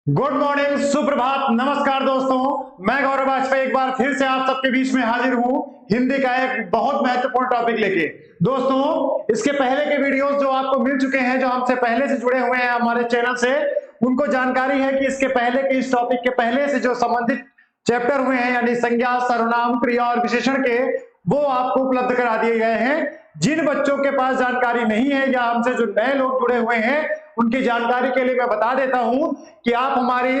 Good morning, सुप्रभात, नमस्कार दोस्तों। मैं गौरव वाजपेयी एक बार फिर से आप सबके बीच में हाजिर हूं हिंदी का एक बहुत महत्वपूर्ण टॉपिक लेके। दोस्तों, इसके पहले के वीडियोस जो आपको मिल चुके हैं, जो हमसे पहले से जुड़े हुए हैं हमारे चैनल से, उनको जानकारी है कि इसके पहले के इस टॉपिक के पहले से जो संबंधित चैप्टर हुए हैं, यानी संज्ञा, सर्वनाम, क्रिया और विशेषण के, वो आपको उपलब्ध करा दिए गए हैं। जिन बच्चों के पास जानकारी नहीं है या हमसे जो नए लोग जुड़े हुए हैं, उनकी जानकारी के लिए मैं बता देता हूं कि आप हमारी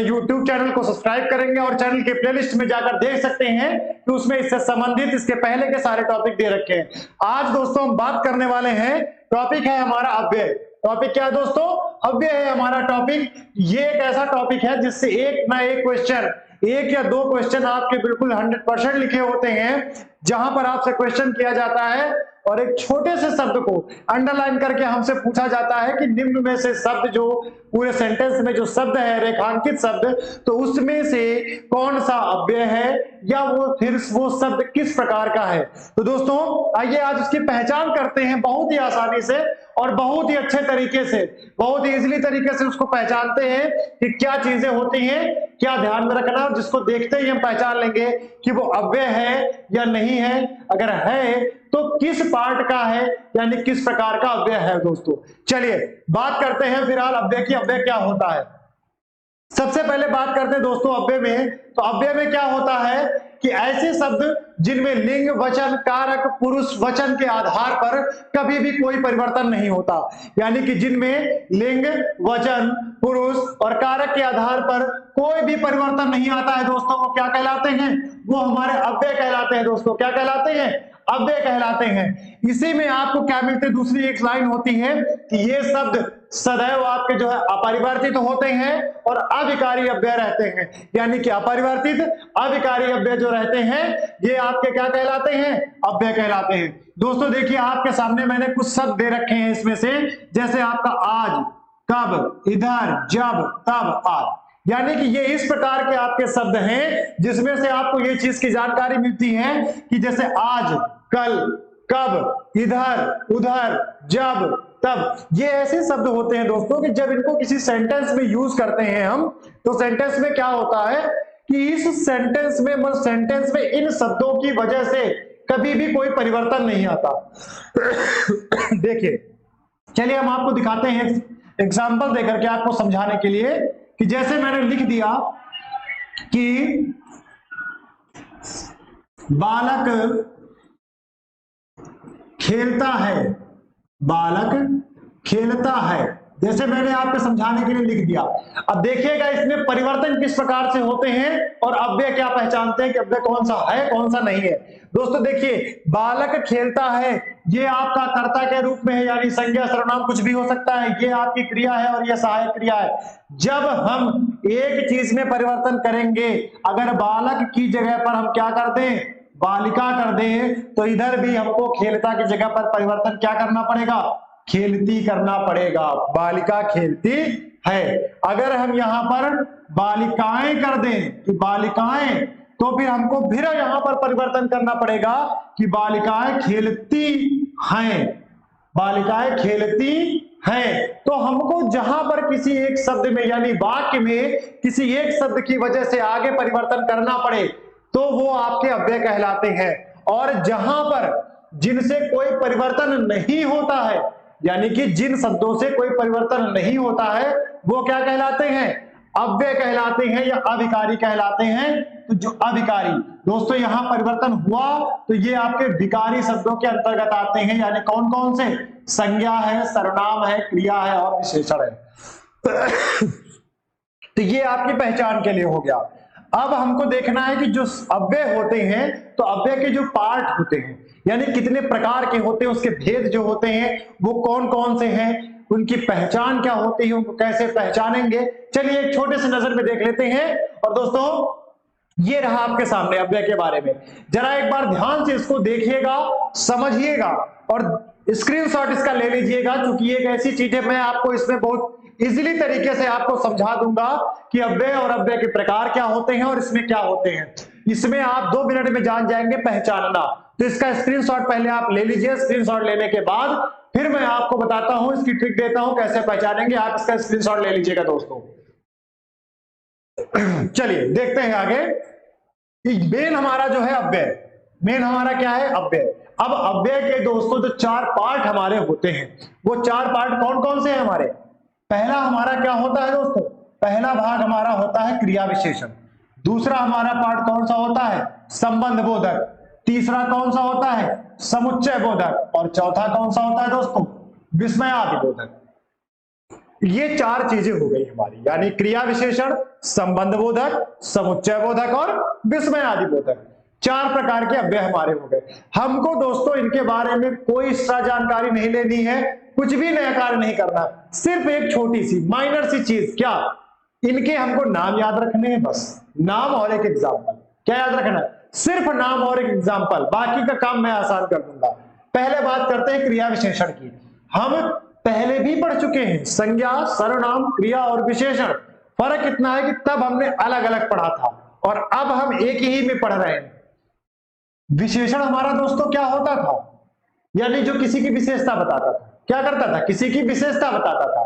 YouTube चैनल को सब्सक्राइब करेंगे और चैनल के प्लेलिस्ट में जाकर देख सकते हैं कि उसमें इससे संबंधित इसके पहले के सारे टॉपिक दे रखे हैं। आज दोस्तों हम बात करने वाले हैं, टॉपिक है हमारा अव्यय। टॉपिक क्या है दोस्तों? अव्यय है हमारा टॉपिक। ये एक ऐसा टॉपिक है जिससे एक ना एक क्वेश्चन, एक या दो क्वेश्चन आपके बिल्कुल 100% लिखे होते हैं, जहां पर आपसे क्वेश्चन किया जाता है और एक छोटे से शब्द को अंडरलाइन करके हमसे पूछा जाता है कि निम्न में से शब्द, जो पूरे सेंटेंस में जो शब्द है रेखांकित शब्द, तो उसमें से कौन सा अव्यय है या फिर वो शब्द किस प्रकार का है। तो दोस्तों आइए आज उसकी पहचान करते हैं बहुत ही आसानी से और बहुत ही अच्छे तरीके से, बहुत ही इजीली तरीके से उसको पहचानते हैं कि क्या चीजें होती हैं, क्या ध्यान में रखना, जिसको देखते ही हम पहचान लेंगे कि वो अव्यय है या नहीं है। अगर है तो किस पार्ट का है, यानी किस प्रकार का अव्यय है। दोस्तों चलिए बात करते हैं फिलहाल अव्यय की। अव्यय क्या होता है, सबसे पहले बात करते हैं दोस्तों अव्यय में। तो अव्यय में क्या होता है कि ऐसे शब्द जिनमें लिंग, वचन, कारक, पुरुष, वचन के आधार पर कभी भी कोई परिवर्तन नहीं होता, यानी कि जिनमें लिंग, वचन, पुरुष और कारक के आधार पर कोई भी परिवर्तन नहीं आता है दोस्तों, वो क्या कहलाते हैं? वो हमारे अव्यय कहलाते हैं। दोस्तों क्या कहलाते हैं? अव्यय कहलाते हैं। इसी में आपको क्या मिलते, दूसरी एक लाइन होती है कि ये शब्द सदैव आपके जो है अपरिवर्तित होते हैं और अविकारी अव्यय रहते हैं, यानी कि अपरिवर्तित अविकारी अव्यय जो रहते हैं ये आपके क्या कहलाते हैं? अव्यय कहलाते हैं। दोस्तों देखिए आपके सामने मैंने कुछ शब्द दे रखे हैं इसमें से, जैसे आपका आज, कब, इधर, जब, तब, आज, यानी कि ये इस प्रकार के आपके शब्द हैं जिसमें से आपको ये चीज की जानकारी मिलती है कि जैसे आज, कल, कब, इधर, उधर, जब, तब, ये ऐसे शब्द होते हैं दोस्तों कि जब इनको किसी सेंटेंस में यूज करते हैं हम, तो सेंटेंस में क्या होता है कि इस सेंटेंस में इन शब्दों की वजह से कभी भी कोई परिवर्तन नहीं आता। देखिए चलिए हम आपको दिखाते हैं एग्जांपल देकर के आपको समझाने के लिए, कि जैसे मैंने लिख दिया कि बालक खेलता है, बालक खेलता है, जैसे मैंने आपको समझाने के लिए लिख दिया। अब देखिएगा इसमें परिवर्तन किस प्रकार से होते हैं और अव्यय क्या पहचानते हैं कि अव्यय कौन सा है कौन सा नहीं है। दोस्तों देखिए बालक खेलता है, ये आपका कर्ता के रूप में है, यानी संज्ञा, सर्वनाम कुछ भी हो सकता है, ये आपकी क्रिया है और ये सहायक क्रिया है। जब हम एक चीज में परिवर्तन करेंगे, अगर बालक की जगह पर हम क्या कर दें, बालिका कर दें, तो इधर भी हमको खेलता की जगह पर परिवर्तन क्या करना पड़ेगा? खेलती करना पड़ेगा। बालिका खेलती है। अगर हम यहां पर बालिकाएं कर दें कि बालिकाएं, तो फिर हमको फिर यहां पर परिवर्तन करना पड़ेगा कि बालिकाएं खेलती हैं, बालिकाएं खेलती हैं। तो हमको जहां पर किसी एक शब्द में, यानी वाक्य में किसी एक शब्द की वजह से आगे परिवर्तन करना पड़े, तो वो आपके अव्यय कहलाते हैं। और जहां पर जिनसे कोई परिवर्तन नहीं होता है, यानी कि जिन शब्दों से कोई परिवर्तन नहीं होता है, वो क्या कहलाते हैं? अव्यय कहलाते हैं या अविकारी कहलाते हैं। तो जो अविकारी, दोस्तों यहां परिवर्तन हुआ तो ये आपके विकारी शब्दों के अंतर्गत आते हैं, यानी कौन कौन से? संज्ञा है, सर्वनाम है, क्रिया है और विशेषण है। तो ये आपकी पहचान के लिए हो गया। अब हमको देखना है कि जो अव्यय होते हैं, तो अव्यय के जो पार्ट होते हैं, यानी कितने प्रकार के होते हैं, उसके भेद जो होते हैं वो कौन कौन से हैं, उनकी पहचान क्या होती है, उनको कैसे पहचानेंगे, चलिए एक छोटे से नजर में देख लेते हैं। और दोस्तों ये रहा आपके सामने अव्यय के बारे में, जरा एक बार ध्यान से इसको देखिएगा, समझिएगा और स्क्रीनशॉट इसका ले लीजिएगा, क्योंकि एक ऐसी चीज है मैं आपको इसमें बहुत इजीली तरीके से आपको समझा दूंगा कि अव्यय और अव्यय के प्रकार क्या होते हैं और इसमें क्या होते हैं। इसमें आप 2 मिनट में जान जाएंगे पहचानना। तो इसका स्क्रीनशॉट पहले आप ले लीजिए, स्क्रीनशॉट लेने के बाद फिर मैं आपको बताता हूं, इसकी ट्रिक देता हूं कैसे पहचानेंगे। आप इसका स्क्रीनशॉट ले लीजिएगा दोस्तों। चलिए देखते हैं आगे। मेन हमारा जो है अव्यय, मेन हमारा क्या है? अव्यय। अब अव्यय के दोस्तों जो 4 पार्ट हमारे होते हैं, वो 4 पार्ट कौन कौन से हैं हमारे? पहला हमारा क्या होता है दोस्तों? पहला भाग हमारा होता है क्रिया विशेषण। दूसरा हमारा पार्ट कौन सा होता है? संबंध बोधक। तीसरा कौन सा होता है? समुच्चय बोधक। और चौथा कौन सा होता है दोस्तों? विस्मयादि बोधक। ये 4 चीजें हो गई हमारी, यानी क्रिया विशेषण, संबंध बोधक, समुच्चय बोधक और विस्मयादि बोधक। 4 प्रकार के अव्यय हमारे हो गए। हमको दोस्तों इनके बारे में कोई एक्स्ट्रा जानकारी नहीं लेनी है, कुछ भी नया कार्य नहीं करना, सिर्फ एक छोटी सी माइनर सी चीज, क्या? इनके हमको नाम याद रखने हैं, बस नाम और एक एग्जाम्पल। क्या याद रखना है? सिर्फ नाम और एक एग्जाम्पल, बाकी का काम मैं आसान कर दूंगा। पहले बात करते हैं क्रिया विशेषण की। हम पहले भी पढ़ चुके हैं संज्ञा, सर्वनाम, क्रिया और विशेषण। फर्क इतना है कि तब हमने अलग अलग पढ़ा था और अब हम एक ही में पढ़ रहे हैं। विशेषण हमारा दोस्तों क्या होता था? यानी जो किसी की विशेषता बताता था। क्या करता था? किसी की विशेषता बताता था।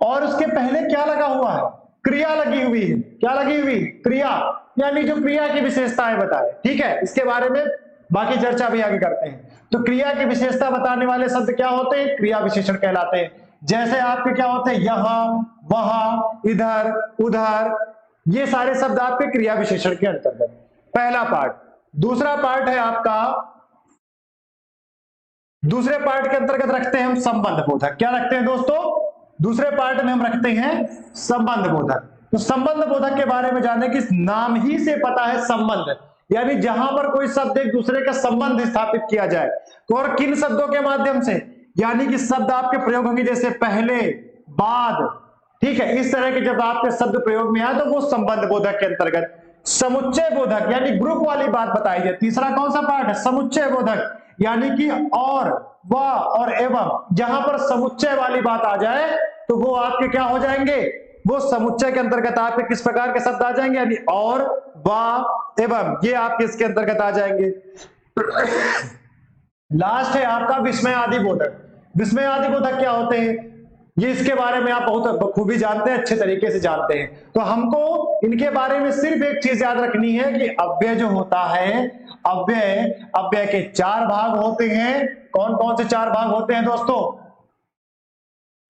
और उसके पहले क्या लगा हुआ है? क्रिया लगी हुई है। क्या लगी हुई? क्रिया, यानी जो क्रिया की विशेषताएं बताए। ठीक है, इसके बारे में बाकी चर्चा भी आगे करते हैं। तो क्रिया की विशेषता बताने वाले शब्द क्या होते हैं? क्रिया विशेषण कहलाते हैं। जैसे आपके क्या होते हैं? यहां, वहां, इधर, उधर, ये सारे शब्द आपके क्रिया विशेषण के अंतर्गत। पहला पार्ट। दूसरा पार्ट है आपका, दूसरे पार्ट के अंतर्गत रखते हैं हम संबंध बोधक। क्या रखते हैं दोस्तों? दूसरे पार्ट में हम रखते हैं संबंध बोधक। तो संबंध बोधक के बारे में जाने की नाम ही से पता है संबंध, यानी जहां पर कोई शब्द एक दूसरे का संबंध स्थापित किया जाए। तो और किन शब्दों के माध्यम से? यानी कि शब्द आपके प्रयोग होंगे जैसे पहले, बाद, ठीक है, इस तरह के जब आपके शब्द प्रयोग में आए तो वो संबंध बोधक के अंतर्गत। समुच्चय बोधक यानी ग्रुप वाली बात बताई जाए। तीसरा कौन सा पार्ट है? समुच्चय बोधक, यानी कि और, व और एवं, जहां पर समुच्चय वाली बात आ जाए तो वो आपके क्या हो जाएंगे? वो समुच्चय के अंतर्गत आपके किस प्रकार के शब्द आ जाएंगे? यानी और, व, एवं, ये आपके इसके अंतर्गत आ जाएंगे। लास्ट है आपका विस्मयादि बोधक। विस्मयादि बोधक क्या होते हैं? ये इसके बारे में आप बहुत बखूबी जानते हैं, अच्छे तरीके से जानते हैं। तो हमको इनके बारे में सिर्फ एक चीज याद रखनी है कि अव्यय जो होता है, अव्यय के 4 भाग होते हैं। कौन कौन से 4 भाग होते हैं दोस्तों?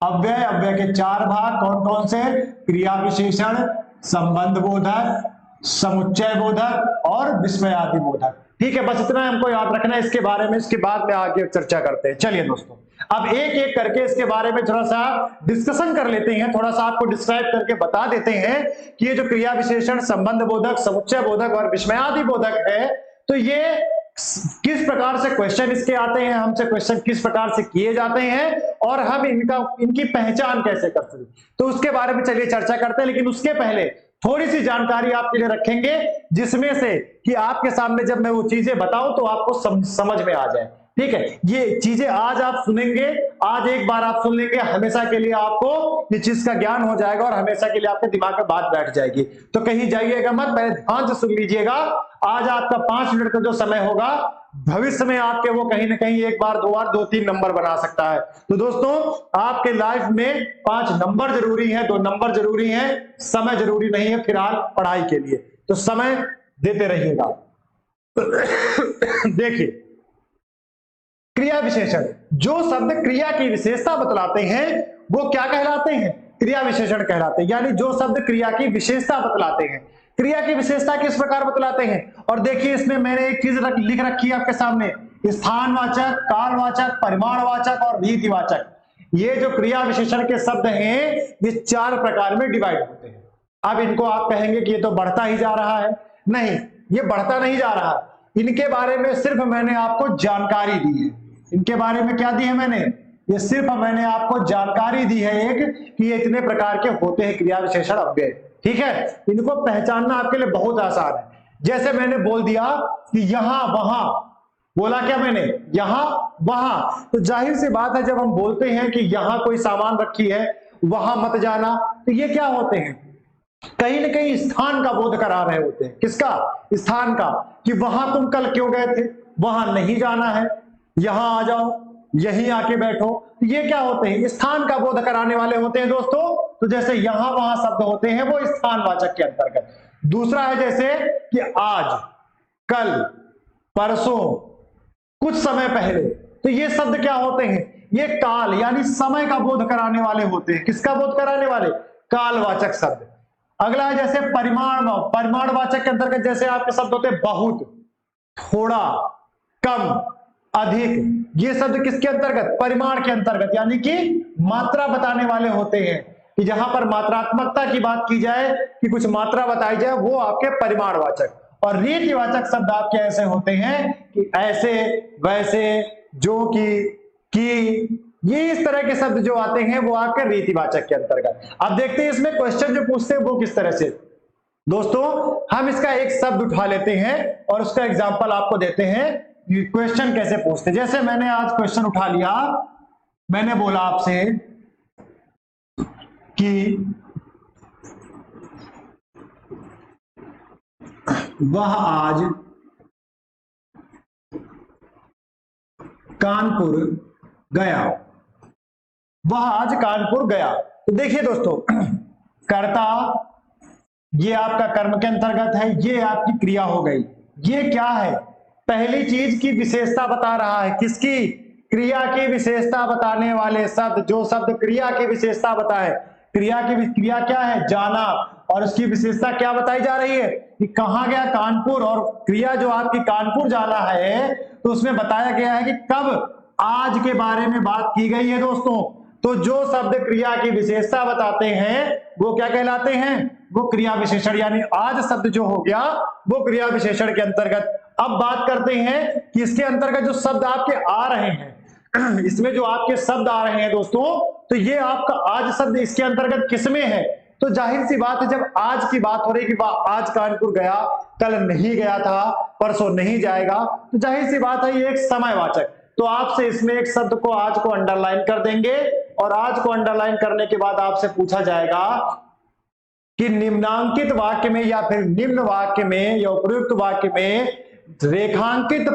अव्यय के 4 भाग कौन कौन से? क्रिया विशेषण, संबंध बोधक, समुच्चय बोधक और विस्मयादि बोधक। ठीक है, बस इतना हमको याद रखना है। इसके बारे में इसके बाद में आगे चर्चा करते हैं। चलिए दोस्तों, अब एक एक करके इसके बारे में थोड़ा सा डिस्कशन कर लेते हैं, थोड़ा सा आपको डिस्क्राइब करके बता देते हैं कि ये जो क्रिया विशेषण, संबंध बोधक, समुच्चय बोधक और विस्मयादि बोधक है, तो ये किस प्रकार से क्वेश्चन इसके आते हैं, हमसे क्वेश्चन किस प्रकार से किए जाते हैं और हम इनकी पहचान कैसे कर सकते, तो उसके बारे में चलिए चर्चा करते हैं। लेकिन उसके पहले थोड़ी सी जानकारी आपके लिए रखेंगे, जिसमें से कि आपके सामने जब मैं वो चीजें बताऊं तो आपको समझ में आ जाए। ठीक है, ये चीजें आज आप सुनेंगे, आज एक बार आप सुन लेंगे, हमेशा के लिए आपको ये चीज का ज्ञान हो जाएगा और हमेशा के लिए आपके दिमाग में बात बैठ जाएगी। तो कहीं जाइएगा मत, पहले ध्यान से सुन लीजिएगा। आज आपका 5 मिनट का जो समय होगा, भविष्य में आपके वो कहीं ना कहीं 1 बार 2 बार 2-3 नंबर बना सकता है। तो दोस्तों, आपके लाइफ में 5 नंबर जरूरी है, 2 नंबर जरूरी है, समय जरूरी नहीं है फिलहाल पढ़ाई के लिए। तो समय देते रहिएगा। देखिए, क्रिया विशेषण, जो शब्द क्रिया की विशेषता बतलाते हैं वो क्या कहलाते हैं? क्रिया विशेषण कहलाते हैं। यानी जो शब्द क्रिया की विशेषता बतलाते हैं। क्रिया की विशेषता किस प्रकार बतलाते हैं? और देखिए, इसमें मैंने एक चीज लिख रखी है आपके सामने, स्थानवाचक, कालवाचक, परिमाणवाचक और रीतिवाचक। ये जो क्रिया विशेषण के शब्द हैं, ये 4 प्रकार में डिवाइड होते हैं। अब इनको आप कहेंगे कि ये तो बढ़ता ही जा रहा है। नहीं, ये बढ़ता नहीं जा रहा। इनके बारे में सिर्फ मैंने आपको जानकारी दी है। इनके बारे में क्या दी है मैंने? ये सिर्फ मैंने आपको जानकारी दी है एक, कि ये इतने प्रकार के होते हैं क्रिया विशेषण अव्यय। ठीक है, इनको पहचानना आपके लिए बहुत आसान है। जैसे मैंने बोल दिया कि यहां वहां, बोला क्या मैंने? यहां वहां, तो जाहिर सी बात है जब हम बोलते हैं कि यहां कोई सामान रखी है, वहां मत जाना, तो ये क्या होते हैं? कहीं ना कहीं स्थान का बोध करा रहे होते हैं। किसका? स्थान का, कि वहां तुम कल क्यों गए थे, वहां नहीं जाना है, यहां आ जाओ, यहीं आके बैठो। ये क्या होते हैं? स्थान का बोध कराने वाले होते हैं दोस्तों। तो जैसे यहां वहां शब्द होते हैं वो स्थानवाचक के अंतर्गत। दूसरा है जैसे कि आज, कल, परसों, कुछ समय पहले, तो ये शब्द क्या होते हैं? ये काल यानी समय का बोध कराने वाले होते हैं। किसका बोध कराने वाले? कालवाचक शब्द। अगला है जैसे परिमाण। परिमाणवाचक के अंतर्गत जैसे आपके शब्द होते हैं बहुत, थोड़ा, कम, अधिक। ये शब्द किसके अंतर्गत? परिमाण के अंतर्गत, यानी कि मात्रा बताने वाले होते हैं। कि जहां पर मात्रात्मकता की बात की जाए, कि कुछ मात्रा बताई जाए, वो आपके परिमाणवाचक। और रीतिवाचक शब्द आपके ऐसे होते हैं कि ऐसे, वैसे, जो कि ये इस तरह के शब्द जो आते हैं वो आपके रीतिवाचक के अंतर्गत। अब देखते हैं इसमें क्वेश्चन जो पूछते हैं वो किस तरह से। दोस्तों हम इसका एक शब्द उठा लेते हैं और उसका एग्जांपल आपको देते हैं क्वेश्चन कैसे पूछते हैं। जैसे मैंने आज क्वेश्चन उठा लिया, मैंने बोला आपसे कि वह आज कानपुर गया। वह आज कानपुर गया। तो देखिए दोस्तों, कर्ता ये आपका कर्म के अंतर्गत है, ये आपकी क्रिया हो गई। ये क्या है? पहली चीज की विशेषता बता रहा है। किसकी? क्रिया की विशेषता बताने वाले शब्द। जो शब्द क्रिया की विशेषता बताए, क्रिया क्या है? जाना। और उसकी विशेषता क्या बताई जा रही है? कि कहां गया? कानपुर। और क्रिया जो आपकी कानपुर जाना है, तो उसमें बताया गया है कि कब? आज के बारे में बात की गई है दोस्तों। तो जो शब्द क्रिया की विशेषता बताते हैं वो क्या कहलाते हैं? वो क्रिया विशेषण, यानी आज शब्द जो हो गया वो क्रिया विशेषण के अंतर्गत। अब बात करते हैं कि इसके अंतर्गत जो शब्द आपके आ रहे हैं, इसमें जो आपके शब्द आ रहे हैं दोस्तों, तो ये आपका आज शब्द इसके अंतर्गत किसमें है? तो जाहिर सी बात है, जब आज की बात हो रही कि आज कानपुर गया, कल नहीं गया था, परसों नहीं जाएगा, तो जाहिर सी बात है ये एक समयवाचक। तो आपसे इसमें एक शब्द को, आज को अंडरलाइन कर देंगे। और आज को अंडरलाइन करने के बाद आपसे पूछा जाएगा कि निम्नांकित वाक्य में या फिर निम्न वाक्य में या उपयुक्त वाक्य में रेखांकित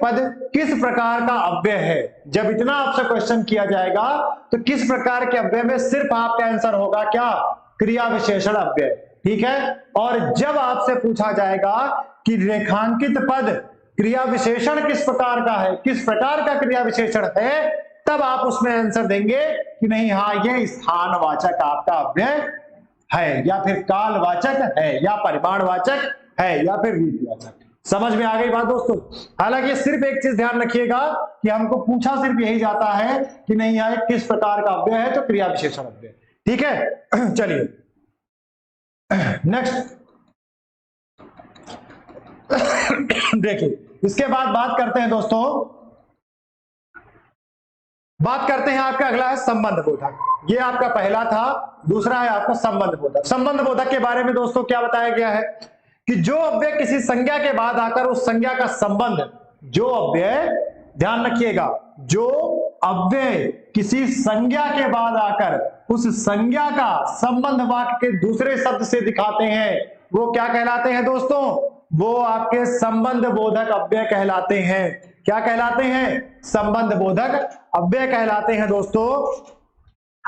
पद किस प्रकार का अव्यय है। जब इतना आपसे क्वेश्चन किया जाएगा तो किस प्रकार के अव्यय में सिर्फ आपका आंसर होगा क्या? क्रिया विशेषण अव्यय। ठीक है। और जब आपसे पूछा जाएगा कि रेखांकित पद क्रिया विशेषण किस प्रकार का है, किस प्रकार का क्रिया विशेषण है, तब आप उसमें आंसर देंगे कि नहीं, हाँ ये स्थानवाचक आपका अव्यय है, या फिर कालवाचक है, या परिमाणवाचक है, या फिर रीतिवाचक। समझ में आ गई बात दोस्तों? हालांकि सिर्फ एक चीज ध्यान रखिएगा कि हमको पूछा सिर्फ यही जाता है कि नहीं यार किस प्रकार का अव्यय है, तो क्रिया विशेषण अव्यय। ठीक है। चलिए नेक्स्ट देखिए, इसके बाद बात करते हैं दोस्तों, बात करते हैं आपका अगला है संबंध बोधक। ये आपका पहला था। दूसरा है आपका संबंध बोधक। संबंध बोधक के बारे में दोस्तों क्या बताया गया है कि जो अव्यय किसी संज्ञा के बाद आकर उस संज्ञा का संबंध, जो अव्यय, ध्यान रखिएगा, जो अव्यय किसी संज्ञा के बाद आकर उस संज्ञा का संबंध वाक्य के दूसरे शब्द से दिखाते हैं, वो क्या कहलाते हैं दोस्तों? वो आपके संबंध बोधक अव्यय कहलाते हैं। क्या कहलाते हैं? संबंध बोधक अव्यय कहलाते हैं दोस्तों।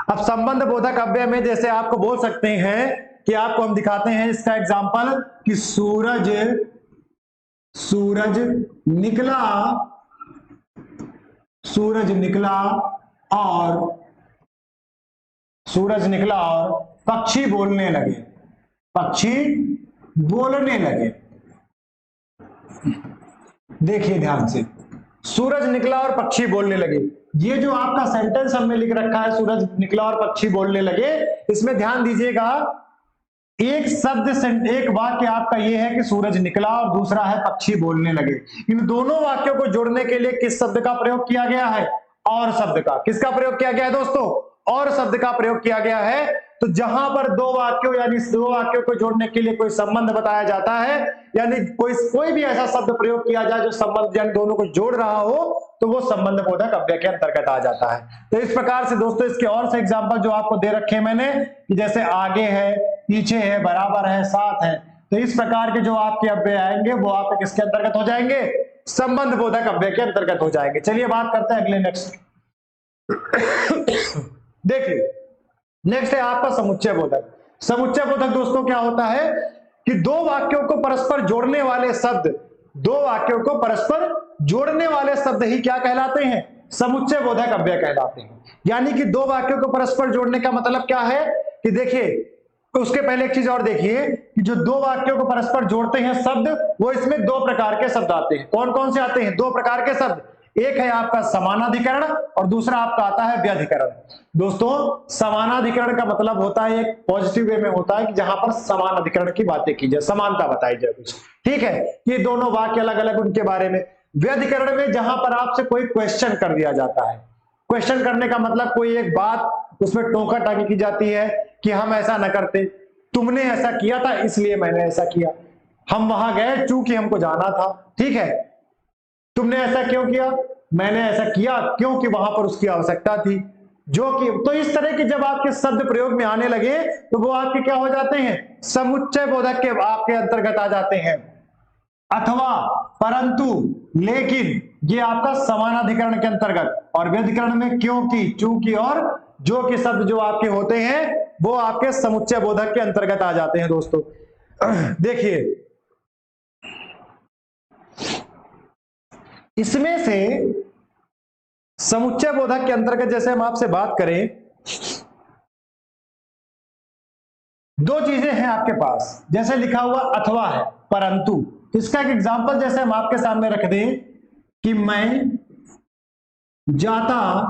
अब संबंध बोधक अव्यय में जैसे आपको बोल सकते हैं कि आपको हम दिखाते हैं इसका एग्जांपल कि सूरज निकला और पक्षी बोलने लगे। देखिए ध्यान से, सूरज निकला और पक्षी बोलने लगे। ये जो आपका सेंटेंस हमने लिख रखा है, सूरज निकला और पक्षी बोलने लगे, इसमें ध्यान दीजिएगा, एक शब्द, एक वाक्य आपका ये है कि सूरज निकला और दूसरा है पक्षी बोलने लगे। इन दोनों वाक्यों को जोड़ने के लिए किस शब्द का प्रयोग किया गया है? और शब्द का। किसका प्रयोग किया गया है दोस्तों? और शब्द का प्रयोग किया गया है। तो जहां पर दो वाक्यों यानी दो वाक्यों को जोड़ने के लिए कोई संबंध बताया जाता है, यानी कोई भी ऐसा शब्द प्रयोग किया जाए जो संबंध यानी दोनों को जोड़ रहा हो, तो वो संबंध बोधक अव्यय के अंतर्गत आ जाता है। तो इस प्रकार से दोस्तों इसके और से एग्जांपल जो आपको दे रखे मैंने, कि जैसे आगे है, पीछे है, बराबर है, साथ है, तो इस प्रकार के जो आपके अव्यय आएंगे वो आपके किसके अंतर्गत हो जाएंगे? संबंध बोधक अव्यय के अंतर्गत हो जाएंगे। चलिए बात करते हैं अगले नेक्स्ट। देखिए नेक्स्ट है आपका समुच्चय बोधक। समुच्चय बोधक दोस्तों क्या होता है कि दो वाक्यों को परस्पर जोड़ने वाले शब्द, दो वाक्यों को परस्पर जोड़ने वाले शब्द ही क्या कहलाते हैं? समुच्चय बोधक अव्यय कहलाते हैं। यानी कि दो वाक्यों को परस्पर जोड़ने का मतलब क्या है कि देखिए, तो उसके पहले एक चीज और देखिए कि जो दो वाक्यों को परस्पर जोड़ते हैं शब्द, वो इसमें दो प्रकार के शब्द आते हैं। कौन कौन से आते हैं? दो प्रकार के शब्द। एक है आपका समानाधिकरण और दूसरा आपका आता है व्यधिकरण। दोस्तों समानाधिकरण का मतलब होता है, एक पॉजिटिव वे में होता है कि जहां पर समान अधिकरण की बातें की जाए, समानता बताई जाए कुछ, ठीक है, ये दोनों वाक्य अलग अलग उनके बारे में। व्यधिकरण में जहां पर आपसे कोई क्वेश्चन कर दिया जाता है, क्वेश्चन करने का मतलब कोई एक बात उसमें टोका टाकी की जाती है कि हम ऐसा न करते, तुमने ऐसा किया था इसलिए मैंने ऐसा किया, हम वहां गए चूंकि हमको जाना था, ठीक है, तुमने ऐसा क्यों किया, मैंने ऐसा किया क्योंकि वहां पर उसकी आवश्यकता थी, जो कि, तो इस तरह के जब आपके शब्द प्रयोग में आने लगे तो वो आपके क्या हो जाते हैं? समुच्चय बोधक के आपके अंतर्गत आ जाते हैं। अथवा, परंतु, लेकिन, ये आपका समानाधिकरण के अंतर्गत, और व्यधिकरण में क्योंकि, चूंकि और जो कि शब्द जो आपके होते हैं वो आपके समुच्चय बोधक के अंतर्गत आ जाते हैं। दोस्तों देखिए इसमें से समुच्चय बोधक के अंतर्गत जैसे हम आपसे बात करें, दो चीजें हैं आपके पास, जैसे लिखा हुआ अथवा है, परंतु, इसका एक एग्जांपल जैसे हम आपके सामने रख दें कि मैं जाता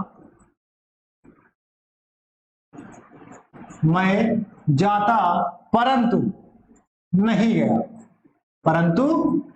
परंतु नहीं गया, परंतु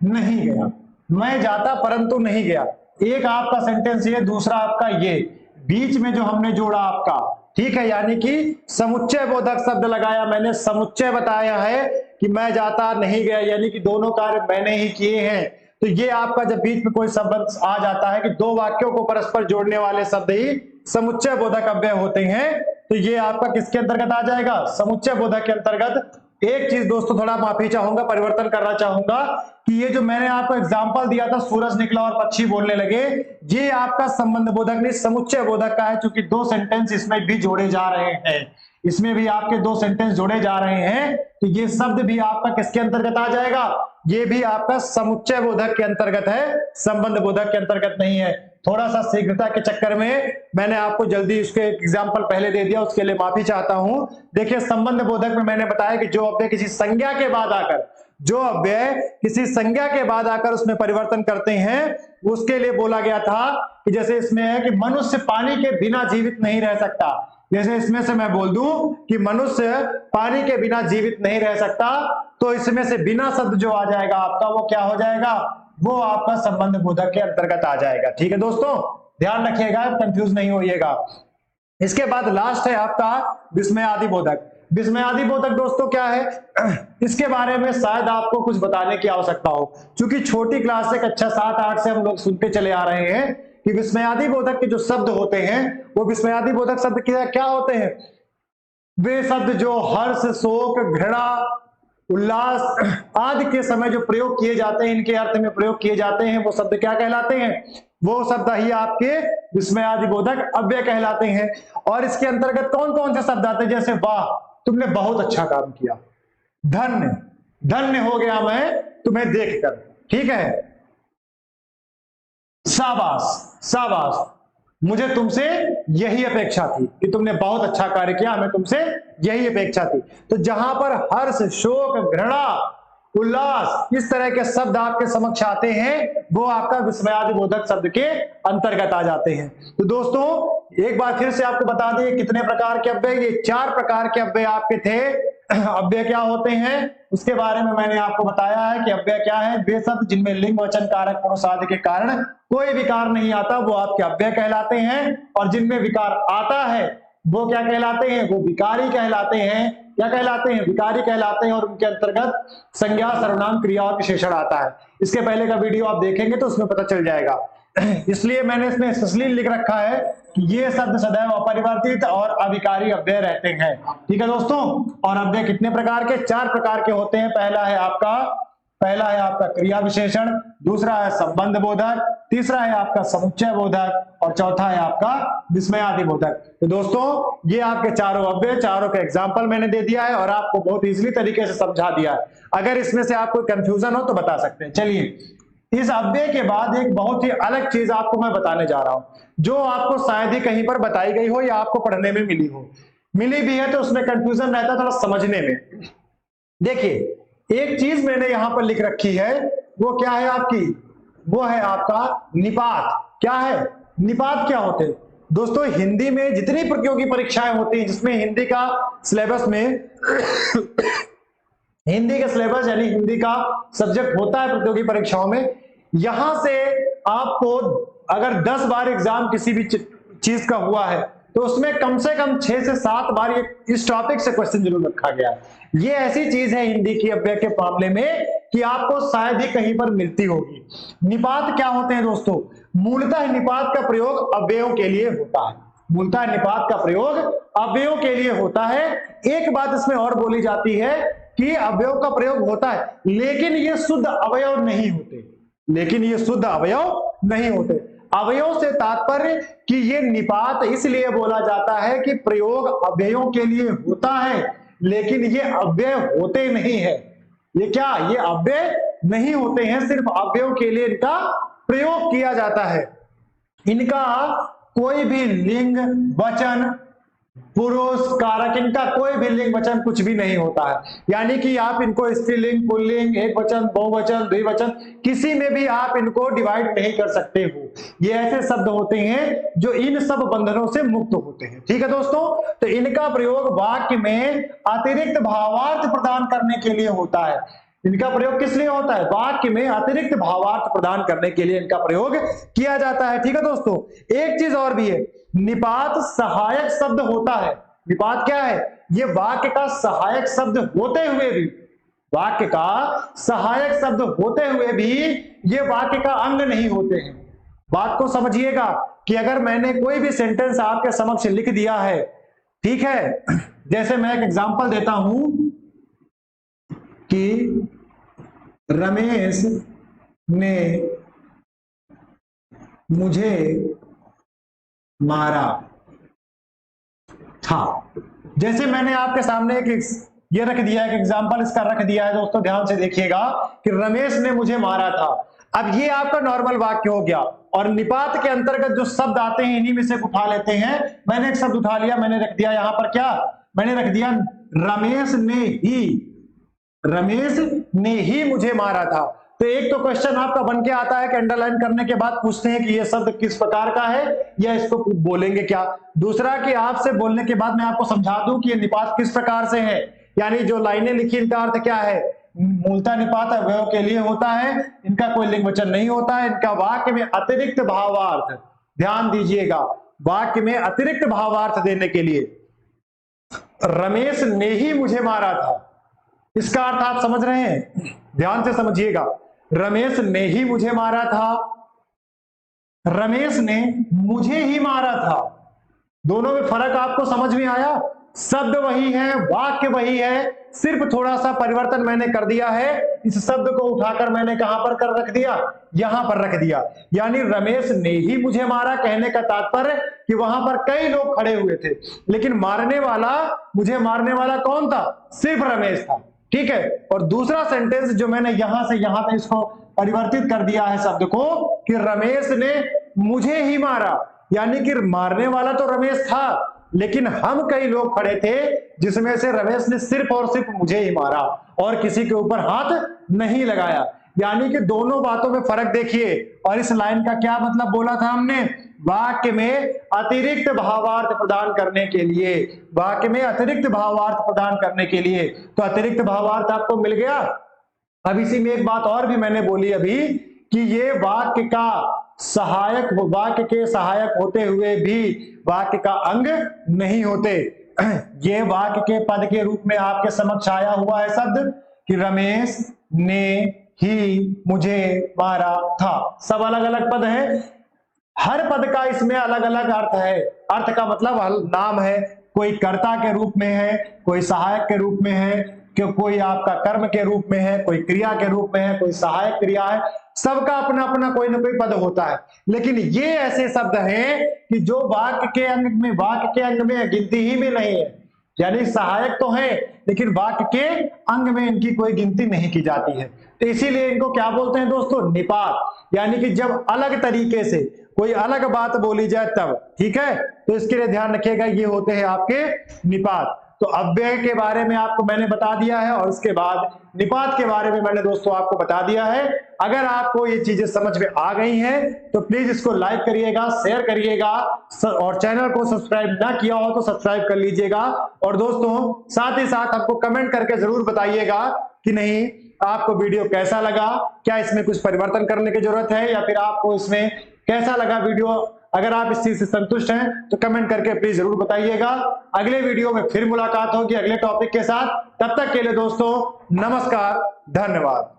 नहीं गया, मैं जाता परंतु नहीं गया। एक आपका सेंटेंस ये, दूसरा आपका ये, बीच में जो हमने जोड़ा आपका, ठीक है, यानी कि समुच्चय बोधक शब्द लगाया मैंने, समुच्चय बताया है कि मैं जाता नहीं गया, यानी कि दोनों कार्य मैंने ही किए हैं। तो ये आपका जब बीच में कोई शब्द आ जाता है कि दो वाक्यों को परस्पर जोड़ने वाले शब्द ही समुच्चय बोधक अव्यय होते हैं, तो ये आपका किसके अंतर्गत आ जाएगा? समुच्चय बोधक के अंतर्गत। एक चीज दोस्तों थोड़ा माफी चाहूंगा, परिवर्तन करना चाहूंगा कि ये जो मैंने आपको एग्जांपल दिया था, सूरज निकला और पक्षी बोलने लगे, ये आपका संबंध बोधक नहीं समुच्चय बोधक का है, क्योंकि दो सेंटेंस इसमें भी जोड़े जा रहे हैं, इसमें भी आपके दो सेंटेंस जोड़े जा रहे हैं, तो ये शब्द भी आपका किसके अंतर्गत आ जाएगा? ये भी आपका समुच्चय बोधक के अंतर्गत है, संबंध बोधक के अंतर्गत नहीं है। थोड़ा सा शीघ्रता के चक्कर में मैंने आपको जल्दी उसके एग्जाम्पल पहले दे दिया, उसके लिए माफी चाहता हूं। देखिए संबंध बोधक में मैंने बताया कि जो अव्यय किसी संज्ञा के बाद आकर, जो अव्यय किसी संज्ञा के बाद आकर उसमें परिवर्तन करते हैं, उसके लिए बोला गया था कि जैसे इसमें है कि मनुष्य पानी के बिना जीवित नहीं रह सकता, जैसे इसमें से मैं बोल दूं कि मनुष्य पानी के बिना जीवित नहीं रह सकता, तो इसमें से बिना शब्द जो आ जाएगा आपका, वो क्या हो जाएगा? वो आपका संबंध बोधक के अंतर्गत आ जाएगा। ठीक है दोस्तों, ध्यान रखिएगा, कंफ्यूज नहीं होइएगा। इसके बाद लास्ट है आपका विस्मयादि बोधक। विस्मयादि बोधक दोस्तों क्या है, इसके बारे में शायद आपको कुछ बताने की आवश्यकता हो, क्योंकि छोटी क्लास से कक्षा 7-8 से हम लोग सुनते चले आ रहे हैं कि विस्मयादि बोधक के जो शब्द होते हैं, वो विस्मयादि बोधक शब्द क्या होते हैं? वे शब्द जो हर्ष, शोक, घृणा, उल्लास आदि के समय जो प्रयोग किए जाते हैं, इनके अर्थ में प्रयोग किए जाते हैं, वो शब्द क्या कहलाते हैं? वो शब्द ही आपके विस्मयादि बोधक अव्यय कहलाते हैं। और इसके अंतर्गत कौन कौन से शब्द आते हैं? जैसे वाह, तुमने बहुत अच्छा काम किया, धन्य, धन्य हो गया मैं तुम्हें देखकर, ठीक है, शाबाश, शाबाश, मुझे तुमसे यही अपेक्षा थी कि तुमने बहुत अच्छा कार्य किया, हमें तुमसे यही अपेक्षा थी। तो जहां पर हर्ष, शोक, घृणा, उल्लास इस तरह के शब्द आपके समक्ष आते हैं, वो आपका विस्मयादि बोधक शब्द के अंतर्गत आ जाते हैं। तो दोस्तों एक बार फिर से आपको बता दें कितने प्रकार के अव्यय, ये 4 प्रकार के अव्यय आपके थे। अव्यय क्या होते हैं उसके बारे में मैंने आपको बताया है कि अव्यय क्या है, वे शब्द जिनमें लिंग, वचन, कारक, पुरुष आदि के कारण कोई विकार नहीं आता, वो आपके अव्यय कहलाते हैं। और जिनमें विकार आता है वो क्या कहलाते हैं? वो विकारी कहलाते हैं। क्या कहलाते हैं? विकारी कहलाते हैं। और उनके अंतर्गत संज्ञा, सर्वनाम, क्रिया और विशेषण आता है। इसके पहले का वीडियो आप देखेंगे तो उसमें पता चल जाएगा। इसलिए मैंने इसमें सस्लीन लिख रखा है कि ये शब्द सदैव अपरिवर्तित और अविकारी अव्यय रहते हैं। ठीक है दोस्तों, और अव्यय कितने प्रकार के? 4 प्रकार के होते हैं। पहला है आपका पहला है आपका क्रिया विशेषण, दूसरा है संबंध बोधक, तीसरा है आपका समुच्चय बोधक और चौथा है आपका विस्मयादि बोधक। तो दोस्तों ये आपके चारों अव्यय, चारों का एग्जाम्पल मैंने दे दिया है और आपको बहुत इजीली तरीके से समझा दिया है। अगर इसमें से आपको कंफ्यूजन हो तो बता सकते हैं। चलिए, इस अव्यय के बाद एक बहुत ही अलग चीज आपको मैं बताने जा रहा हूं, जो आपको शायद ही कहीं पर बताई गई हो या आपको पढ़ने में मिली हो। मिली भी है तो उसमें कंफ्यूजन रहता है थोड़ा समझने में। देखिए, एक चीज मैंने यहां पर लिख रखी है, वो क्या है आपकी, वो है आपका निपात। क्या है निपात? क्या होते हैं दोस्तों? हिंदी में जितनी प्रतियोगी परीक्षाएं होती हैं जिसमें हिंदी का सिलेबस में हिंदी का सिलेबस यानी हिंदी का सब्जेक्ट होता है प्रतियोगी परीक्षाओं में, यहां से आपको अगर 10 बार एग्जाम किसी भी चीज का हुआ है तो उसमें कम से कम 6 से 7 बार इस टॉपिक से क्वेश्चन जरूर रखा गया है। ये ऐसी चीज है हिंदी की अव्यय के मामले में कि आपको शायद ही कहीं पर मिलती होगी। निपात क्या होते हैं दोस्तों? मूलतः निपात का प्रयोग अव्ययों के लिए होता है। मूलतः निपात का प्रयोग अव्ययों के लिए होता है। एक बात इसमें और बोली जाती है कि अवयव का प्रयोग होता है लेकिन ये शुद्ध अवयव नहीं होते, लेकिन ये शुद्ध अवयव नहीं होते। अवयव से तात्पर्य कि ये निपात इसलिए बोला जाता है कि प्रयोग अव्ययों के लिए होता है लेकिन ये अव्यय होते नहीं है। ये क्या, ये अव्यय नहीं होते हैं, सिर्फ अव्ययों के लिए इनका प्रयोग किया जाता है। इनका कोई भी लिंग वचन पुरुष कारक, इनका कोई भी लिंग वचन कुछ भी नहीं होता है। यानी कि आप इनको स्त्रीलिंग, पुल्लिंग, एक वचन, बहुवचन, द्विवचन किसी में भी आप इनको डिवाइड नहीं कर सकते हो। ये ऐसे शब्द होते हैं जो इन सब बंधनों से मुक्त होते हैं। ठीक है दोस्तों, तो इनका प्रयोग वाक्य में अतिरिक्त भावार्थ प्रदान करने के लिए होता है। इनका प्रयोग किस लिए होता है? वाक्य में अतिरिक्त भावार्थ प्रदान करने के लिए इनका प्रयोग किया जाता है। ठीक है दोस्तों, एक चीज और भी है, निपात सहायक शब्द होता है। निपात क्या है? ये वाक्य का सहायक शब्द होते हुए भी, वाक्य का सहायक शब्द होते हुए भी ये वाक्य का अंग नहीं होते हैं। बात को समझिएगा कि अगर मैंने कोई भी सेंटेंस आपके समक्ष लिख दिया है, ठीक है, जैसे मैं एक एग्जांपल देता हूं कि रमेश ने मुझे मारा था। जैसे मैंने आपके सामने एक ये रख दिया है, एक एग्जांपल इसका रख दिया है दोस्तों, ध्यान से देखिएगा कि रमेश ने मुझे मारा था। अब ये आपका नॉर्मल वाक्य हो गया और निपात के अंतर्गत जो शब्द आते हैं इन्हीं में से उठा लेते हैं। मैंने एक शब्द उठा लिया, मैंने रख दिया यहां पर, क्या मैंने रख दिया, रमेश ने ही मुझे मारा था। तो एक तो क्वेश्चन आपका बन के आता है कि अंडरलाइन करने के बाद पूछते हैं कि यह शब्द किस प्रकार का है या इसको बोलेंगे क्या। दूसरा कि आपसे बोलने के बाद मैं आपको समझा दूं कि यह निपात किस प्रकार से है, यानी जो लाइनें लिखी इनका अर्थ क्या है। मूलतः निपात अवयव के लिए होता है, इनका कोई लिंग वचन नहीं होता है, इनका वाक्य में अतिरिक्त भावार्थ, ध्यान दीजिएगा, वाक्य में अतिरिक्त भावार्थ देने के लिए रमेश ने ही मुझे मारा था, इसका अर्थ आप समझ रहे हैं? ध्यान से समझिएगा, रमेश ने ही मुझे मारा था, रमेश ने मुझे ही मारा था। दोनों में फर्क आपको समझ में आया? शब्द वही है, वाक्य वही है, सिर्फ थोड़ा सा परिवर्तन मैंने कर दिया है। इस शब्द को उठाकर मैंने कहां पर कर रख दिया, यहां पर रख दिया। यानी रमेश ने ही मुझे मारा कहने का तात्पर्य कि वहां पर कई लोग खड़े हुए थे लेकिन मारने वाला, मुझे मारने वाला कौन था? सिर्फ रमेश था। ठीक है, और दूसरा सेंटेंस जो मैंने यहां से यहां तक इसको परिवर्तित कर दिया है शब्द को कि रमेश ने मुझे ही मारा, यानी कि मारने वाला तो रमेश था लेकिन हम कई लोग खड़े थे जिसमें से रमेश ने सिर्फ और सिर्फ मुझे ही मारा और किसी के ऊपर हाथ नहीं लगाया। यानी कि दोनों बातों में फर्क देखिए। और इस लाइन का क्या मतलब बोला था हमने? वाक्य में अतिरिक्त भावार्थ प्रदान करने के लिए, वाक्य में अतिरिक्त भावार्थ प्रदान करने के लिए। तो अतिरिक्त भावार्थ आपको मिल गया। अब इसी में एक बात और भी मैंने बोली अभी कि ये वाक्य का सहायक, वाक्य के सहायक होते हुए भी वाक्य का अंग नहीं होते। ये वाक्य के पद के रूप में आपके समक्ष आया हुआ है शब्द कि रमेश ने ही मुझे मारा था। सब अलग अलग पद है, हर पद का इसमें अलग अलग अर्थ है। अर्थ का मतलब नाम है, कोई कर्ता के रूप में है, कोई सहायक के रूप में है, कि कोई आपका कर्म के रूप में है, कोई क्रिया के रूप में है, कोई सहायक क्रिया है, सबका अपना अपना कोई ना कोई पद होता है। लेकिन ये ऐसे शब्द हैं कि जो वाक्य के अंग में गिनती ही में नहीं है, यानी सहायक तो है लेकिन वाक्य के अंग में इनकी कोई गिनती नहीं की जाती है। तो इसीलिए इनको क्या बोलते हैं दोस्तों, निपात, यानी कि जब अलग तरीके से कोई अलग बात बोली जाए तब, ठीक है। तो इसके लिए ध्यान रखिएगा, ये होते हैं आपके निपात। तो अव्यय के बारे में आपको मैंने बता दिया है और उसके बाद निपात के बारे में मैंने दोस्तों आपको बता दिया है। अगर आपको ये चीजें समझ में आ गई हैं तो प्लीज इसको लाइक करिएगा, शेयर करिएगा और चैनल को सब्सक्राइब ना किया हो तो सब्सक्राइब कर लीजिएगा। और दोस्तों साथ ही साथ आपको कमेंट करके जरूर बताइएगा कि नहीं आपको वीडियो कैसा लगा, क्या इसमें कुछ परिवर्तन करने की जरूरत है या फिर आपको इसमें कैसा लगा वीडियो। अगर आप इस चीज से संतुष्ट हैं तो कमेंट करके प्लीज जरूर बताइएगा। अगले वीडियो में फिर मुलाकात होगी अगले टॉपिक के साथ। तब तक के लिए दोस्तों नमस्कार, धन्यवाद।